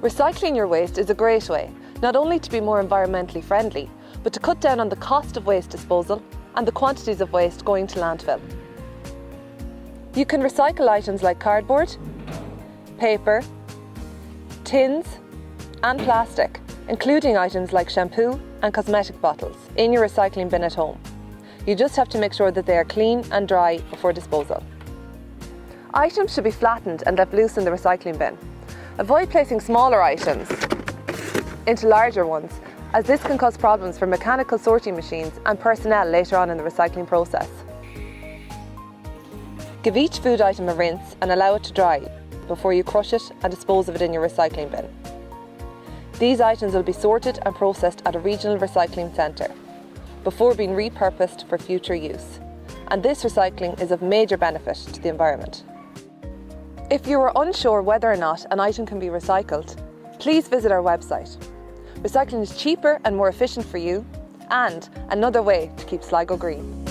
Recycling your waste is a great way, not only to be more environmentally friendly, but to cut down on the cost of waste disposal and the quantities of waste going to landfill. You can recycle items like cardboard, paper, tins and plastic, including items like shampoo and cosmetic bottles, in your recycling bin at home. You just have to make sure that they are clean and dry before disposal. Items should be flattened and left loose in the recycling bin. Avoid placing smaller items into larger ones, as this can cause problems for mechanical sorting machines and personnel later on in the recycling process. Give each food item a rinse and allow it to dry before you crush it and dispose of it in your recycling bin. These items will be sorted and processed at a regional recycling centre before being repurposed for future use, and this recycling is of major benefit to the environment. If you are unsure whether or not an item can be recycled, please visit our website. Recycling is cheaper and more efficient for you, and another way to keep Sligo green.